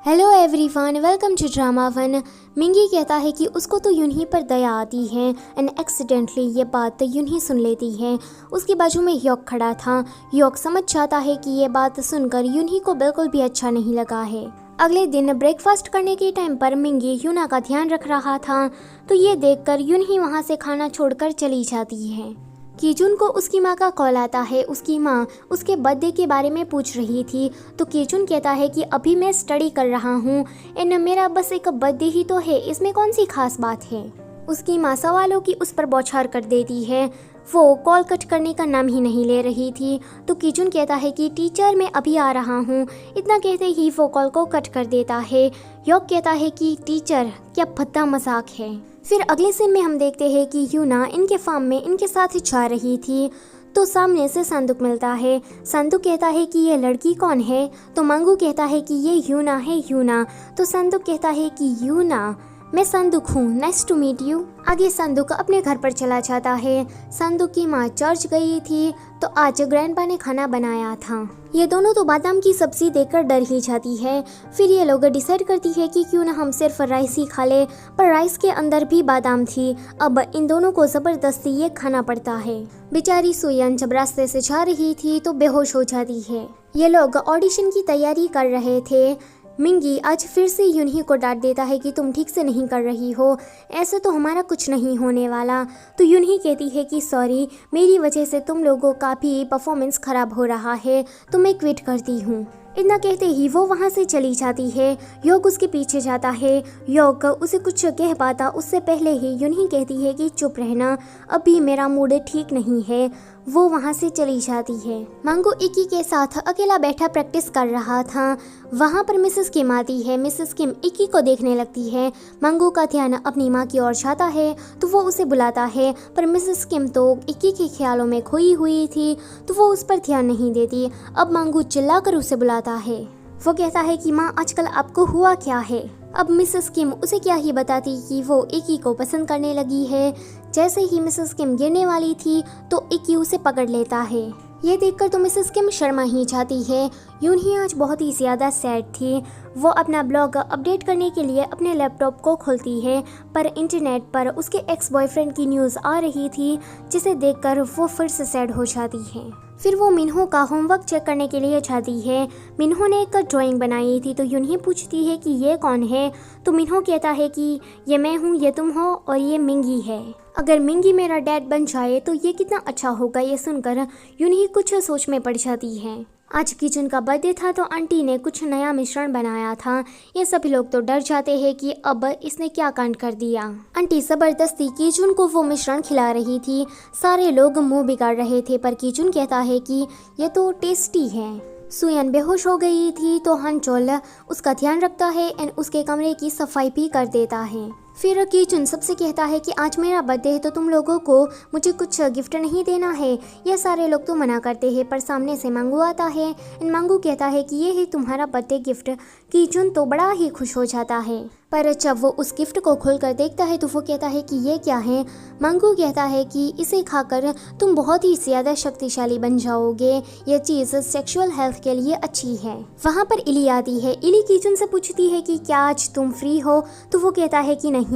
Hello everyone, welcome to drama one. मिंगी कहता है कि उसको तो यूनही पर दया आती है एंड एक्सीडेंटली ये बात यूनही सुन लेती है। उसके बाजू में योक खड़ा था। योक समझ जाता है कि ये बात सुनकर यूनही को बिल्कुल भी अच्छा नहीं लगा है। अगले दिन ब्रेकफास्ट करने के टाइम पर मिंगी यूना का ध्यान रख रहा था, तो ये देखकर यूनही वहाँ से खाना छोड़कर चली जाती है। कीजुन को उसकी माँ का कॉल आता है। उसकी माँ उसके बर्थडे के बारे में पूछ रही थी, तो कीजुन कहता है कि अभी मैं स्टडी कर रहा हूँ एंड मेरा बस एक बर्थडे ही तो है, इसमें कौन सी खास बात है। उसकी माँ सवालों की उस पर बौछार कर देती है। वो कॉल कट करने का नाम ही नहीं ले रही थी, तो कीजुन कहता है कि टीचर मैं अभी आ रहा हूँ। इतना कहते ही वो कॉल को कट कर देता है। योक कहता है कि टीचर क्या भद्दा मजाक है। फिर अगले सीन में हम देखते हैं कि यूना इनके फार्म में इनके साथ जा रही थी, तो सामने से संदूक मिलता है। संदूक कहता है कि ये लड़की कौन है, तो मंगू कहता है कि ये यूना है। यूना तो संदूक कहता है कि यूना मैं संदूक हूँ, नाइस टू मीट यू। आगे संदूक अपने घर पर चला जाता है। संदूक की माँ चर्च गई थी, तो आज ग्रैंडपा ने खाना बनाया था। ये दोनों तो बादाम की सब्जी देखकर डर ही जाती है। फिर ये लोग डिसाइड करती है कि क्यों ना हम सिर्फ राइस ही खा ले, पर राइस के अंदर भी बादाम थी। अब इन दोनों को जबरदस्ती ये खाना पड़ता है। बेचारी सुयन जब रास्ते से जा रही थी तो बेहोश हो जाती है। ये लोग ऑडिशन की तैयारी कर रहे थे। मिंगी आज फिर से यूनही को डांट देता है कि तुम ठीक से नहीं कर रही हो, ऐसे तो हमारा कुछ नहीं होने वाला। तो यूनही कहती है कि सॉरी, मेरी वजह से तुम लोगों का भी परफॉर्मेंस खराब हो रहा है, तो मैं क्विट करती हूँ। इतना कहते ही वो वहाँ से चली जाती है। योक उसके पीछे जाता है। योक उसे कुछ कह पाता उससे पहले ही यूनही कहती है कि चुप रहना, अभी मेरा मूड ठीक नहीं है। वो वहाँ से चली जाती है। मंगू इकी के साथ अकेला बैठा प्रैक्टिस कर रहा था। वहाँ पर मिसेस किम आती है। मिसेस किम इकी को देखने लगती है। मंगू का ध्यान अपनी माँ की ओर जाता है, तो वो उसे बुलाता है, पर मिसेस किम तो इकी के ख्यालों में खोई हुई थी, तो वो उस पर ध्यान नहीं देती। अब मंगू चिल्लाकर उसे बुलाता है। वो कहता है कि माँ आजकल आपको हुआ क्या है। अब मिसेस किम उसे क्या ही बताती कि वो इकी को पसंद करने लगी है। जैसे ही मिसेस किम गिरने वाली थी, तो इकी उसे पकड़ लेता है। ये देखकर तो मिसेस किम शर्मा ही जाती है। यूनही आज बहुत ही ज़्यादा सैड थी। वो अपना ब्लॉग अपडेट करने के लिए अपने लैपटॉप को खोलती है, पर इंटरनेट पर उसके एक्स बॉयफ्रेंड की न्यूज़ आ रही थी, जिसे देखकर वो फिर से सैड हो जाती है। फिर वो मिन्हो का होमवर्क चेक करने के लिए जाती है। मिन्हो ने एक ड्राइंग बनाई थी, तो यूनही पूछती है कि ये कौन है, तो मिन्हो कहता है कि ये मैं हूँ, ये तुम हो और ये मिंगी है। अगर मिंगी मेरा डैड बन जाए तो ये कितना अच्छा होगा। ये सुनकर यूनही कुछ सोच में पड़ जाती है। आज किचन का बर्थडे था, तो आंटी ने कुछ नया मिश्रण बनाया था। ये सभी लोग तो डर जाते हैं कि अब इसने क्या कांड कर दिया। आंटी जबरदस्ती किचन को वो मिश्रण खिला रही थी। सारे लोग मुंह बिगाड़ रहे थे, पर किचन कहता है कि ये तो टेस्टी है। सुयन बेहोश हो गई थी, तो हनचोल उसका ध्यान रखता है एंड उसके कमरे की सफाई भी कर देता है। फिर कीचुन सबसे कहता है कि आज मेरा बर्थडे है, तो तुम लोगों को मुझे कुछ गिफ्ट नहीं देना है। ये सारे लोग तो मना करते हैं, पर सामने से मंगू आता है एंड मंगू कहता है कि ये है तुम्हारा बर्थडे गिफ्ट। कीचुन तो बड़ा ही खुश हो जाता है, पर जब वो उस गिफ्ट को खोलकर देखता है तो वो कहता है कि ये क्या है। मंगू कहता है कि इसे खाकर तुम बहुत ही ज़्यादा शक्तिशाली बन जाओगे, ये चीज़ सेक्सुअल हेल्थ के लिए अच्छी है। वहाँ पर इली आती है। इली कीचुन से पूछती है कि क्या आज तुम फ्री हो, तो वो कहता है कि नहीं।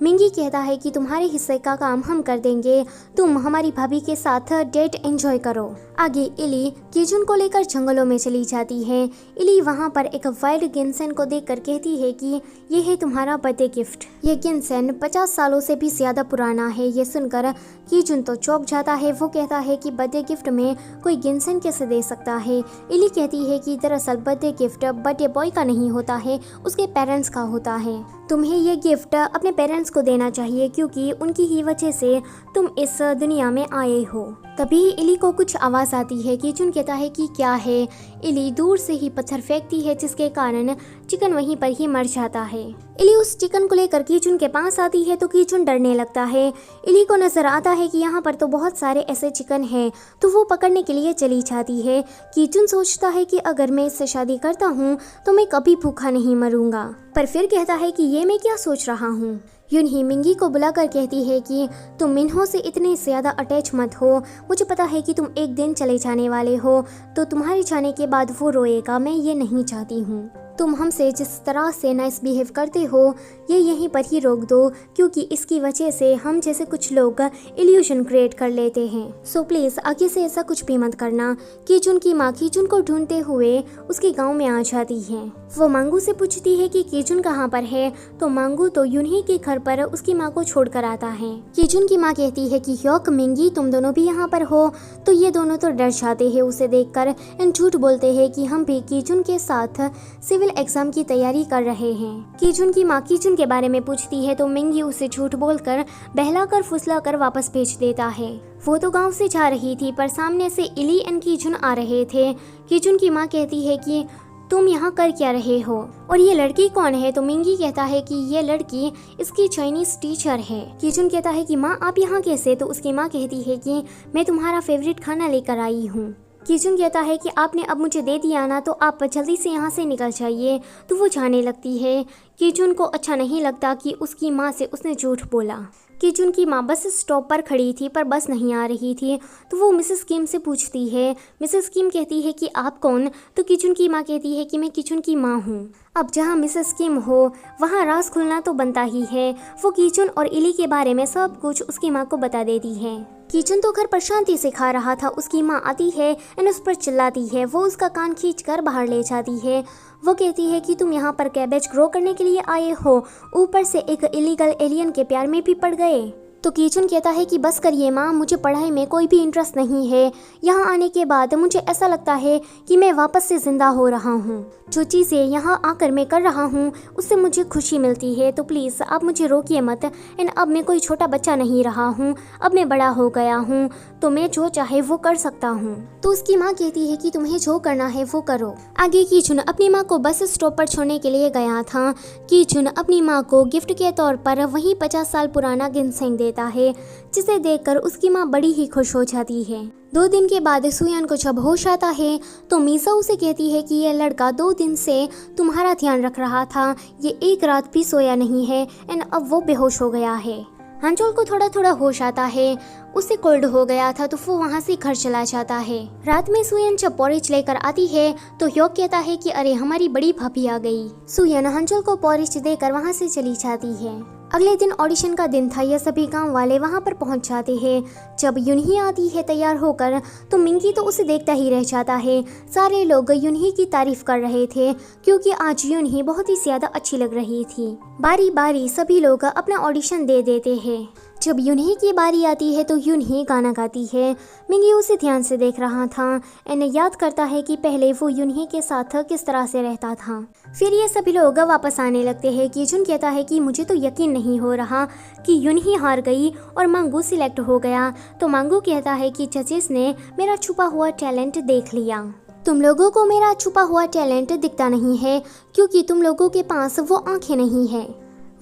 मिंगी कहता है कि तुम्हारे हिस्से का काम हम कर देंगे, तुम हमारी भाभी के साथ डेट एंजॉय करो। आगे इली कीचुन को लेकर जंगलों में चली जाती है। इली वहाँ पर एक वाइल्ड गिनसेन को देखकर कहती है कि ये है तुम्हारा बर्थडे गिफ्ट। ये गिनसेन 50 सालों से भी ज्यादा पुराना है। ये सुनकर कीचुन तो चौंक जाता है। वो कहता है कि बर्थडे गिफ्ट में कोई गिनसेन कैसे दे सकता है। इली कहती है कि दरअसल बर्थडे गिफ्ट बर्थडे बॉय का नहीं होता है, उसके पेरेंट्स का होता है। तुम्हें ये गिफ्ट अपने पेरेंट्स को देना चाहिए, क्योंकि उनकी ही वजह से तुम इस दुनिया में आए हो। तभी इली को कुछ आवाज़ आती है। कीचुन कहता है कि क्या है। इली दूर से ही पत्थर फेंकती है, जिसके कारण चिकन वहीं पर ही मर जाता है। इली उस चिकन को लेकर कीचुन के पास आती है, तो कीचुन डरने लगता है। इली को नजर आता है कि यहाँ पर तो बहुत सारे ऐसे चिकन हैं, तो वो पकड़ने के लिए चली जाती है। कीचुन सोचता है कि अगर मैं इससे शादी करता हूँ तो मैं कभी भूखा नहीं मरूंगा, पर फिर कहता है कि ये मैं क्या सोच रहा हूँ। यूनही मिंगी को बुलाकर कहती है कि तुम मिन्हो से इतने ज़्यादा अटैच मत हो, मुझे पता है कि तुम एक दिन चले जाने वाले हो, तो तुम्हारे जाने के बाद वो रोएगा, मैं ये नहीं चाहती हूँ। तुम हमसे जिस तरह से नाइस बिहेव करते हो ये यहीं पर ही रोक दो, क्योंकि इसकी वजह से हम जैसे कुछ लोग इल्यूशन क्रिएट कर लेते हैं। सो प्लीज़ आगे से ऐसा कुछ भी मत करना। कीचुन की माँ कीचुन को ढूंढते हुए उसके गांव में आ जाती है। वो मांगू से पूछती है कि कीचुन कहाँ पर है, तो मांगू तो यूनही के घर पर उसकी माँ को छोड़कर आता है। कीचुन की माँ कहती है कि ह्योक मिंगी तुम दोनों भी यहाँ पर हो, तो ये दोनों तो डर जाते हैं उसे देखकर एंड झूठ बोलते हैं कि हम भी कीचुन के साथ सिविल एग्जाम की तैयारी कर रहे हैं। कीचुन की माँ कीचुन के बारे में पूछती है तो मिंगी उसे झूठ बोलकर बहलाकर फुसलाकर वापस भेज देता है। वो तो गांव से जा रही थी पर सामने से इली एंड कीचुन आ रहे थे। कीचुन की माँ कहती है कि तुम यहाँ कर क्या रहे हो और ये लड़की कौन है, तो मिंगी कहता है कि ये लड़की इसकी चाइनीज टीचर है। कीचुन कहता है कि माँ आप यहाँ कैसे, तो उसकी माँ कहती है कि मैं तुम्हारा फेवरेट खाना लेकर आई हूँ। कीचुन कहता है कि आपने अब मुझे दे दिया ना, तो आप जल्दी से यहाँ से निकल जाइए। तो वो जाने लगती है। कीचुन को अच्छा नहीं लगता कि उसकी माँ से उसने झूठ बोला। कीचुन की माँ बस स्टॉप पर खड़ी थी पर बस नहीं आ रही थी, तो वो मिसेस किम से पूछती है। मिसेस किम कहती है कि आप कौन, तो कीचुन की माँ कहती है कि मैं कीचुन की माँ हूँ। अब जहाँ मिसेस किम हो वहाँ राज खुलना तो बनता ही है। वो कीचुन और इली के बारे में सब कुछ उसकी माँ को बता देती है। कीचुन तो घर पर शांति से खा रहा था, उसकी माँ आती है एंड उस पर चिल्लाती है। वो उसका कान खींच कर बाहर ले जाती है। वो कहती है कि तुम यहाँ पर कैबेज ग्रो करने के लिए आए हो, ऊपर से एक इलीगल एलियन के प्यार में भी पड़ गए। तो कीचुन कहता है कि बस करिए माँ, मुझे पढ़ाई में कोई भी इंटरेस्ट नहीं है। यहाँ आने के बाद मुझे ऐसा लगता है कि मैं वापस से जिंदा हो रहा हूँ। जो चीज़ें यहाँ आकर मैं कर रहा हूँ उससे मुझे खुशी मिलती है, तो प्लीज़ आप मुझे रोकिए मत। एंड अब मैं कोई छोटा बच्चा नहीं रहा हूँ, अब मैं बड़ा हो गया हूँ, तो मैं जो चाहे वो कर सकता हूँ। तो उसकी माँ कहती है कि तुम्हें जो करना है वो करो। आगे कीचुन अपनी माँ को बस स्टॉप पर छोड़ने के लिए गया था। कीचुन अपनी माँ को गिफ्ट के तौर पर वही 50 साल पुराना गिनसेंग देता है, जिसे देखकर उसकी माँ बड़ी ही खुश हो जाती है। 2 दिन के बाद सुयान को जब होश आता है तो मीसा उसे कहती है कि यह लड़का 2 दिन से तुम्हारा ध्यान रख रहा था, ये एक रात भी सोया नहीं है एंड अब वो बेहोश हो गया है। हांचोल को थोड़ा थोड़ा होश आता है, उसे कोल्ड हो गया था तो वो वहाँ से घर चला जाता है। रात में सुयन जब पॉरिज लेकर आती है तो ह्योक कहता है कि अरे हमारी बड़ी भाभी आ गई। सुयन हांचोल को पॉरिज देकर वहाँ से चली जाती है। अगले दिन ऑडिशन का दिन था। यह सभी गांव वाले वहां पर पहुंच जाते हैं। जब यूनही आती है तैयार होकर तो मिंगी तो उसे देखता ही रह जाता है। सारे लोग यूनही की तारीफ कर रहे थे क्योंकि आज यूनही बहुत ही ज्यादा अच्छी लग रही थी। बारी बारी सभी लोग अपना ऑडिशन दे देते हैं। जब यूनही की बारी आती है तो यूनही गाना गाती है। मिंगी उसे ध्यान से देख रहा था एंड याद करता है कि पहले वो यूनही के साथ किस तरह से रहता था। फिर ये सभी लोग वापस आने लगते हैं। कीचुन कहता है कि मुझे तो यकीन नहीं हो रहा कि यूनही हार गई और मांगू सिलेक्ट हो गया। तो मांगू कहता है कि जजेस ने मेरा छुपा हुआ टैलेंट देख लिया। तुम लोगों को मेरा छुपा हुआ टैलेंट दिखता नहीं है क्योंकि तुम लोगों के पास वो आंखें नहीं है।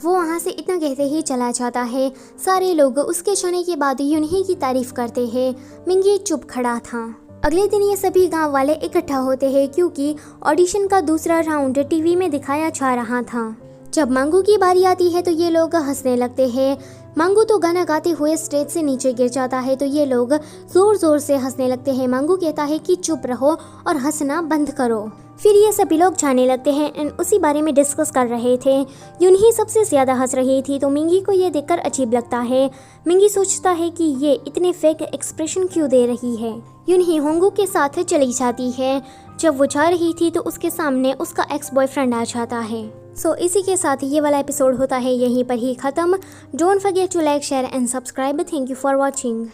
वो वहाँ से इतना कहते ही चला जाता है। सारे लोग उसके जाने के बाद यूनही की तारीफ करते हैं। मिंगी चुप खड़ा था। अगले दिन ये सभी गांव वाले इकट्ठा होते हैं क्योंकि ऑडिशन का दूसरा राउंड टीवी में दिखाया जा रहा था। जब मांगू की बारी आती है तो ये लोग हंसने लगते हैं। मांगू तो गाना गाते हुए स्टेज से नीचे गिर जाता है तो ये लोग जोर जोर से हंसने लगते हैं। मांगू कहता है कि चुप रहो और हंसना बंद करो। फिर ये सभी लोग जाने लगते हैं एंड उसी बारे में डिस्कस कर रहे थे। यूनही सबसे ज्यादा हंस रही थी तो मिंगी को ये देखकर अजीब लगता है। मिंगी सोचता है कि ये इतने फेक एक्सप्रेशन क्यों दे रही है। यूनही होंगू के साथ चली जाती है। जब वो जा रही थी तो उसके सामने उसका एक्स बॉयफ्रेंड आ जाता है। सो इसी के साथ ये वाला एपिसोड होता है यहीं पर ही खत्म। Don't forget to like share and subscribe. Thank you for watching.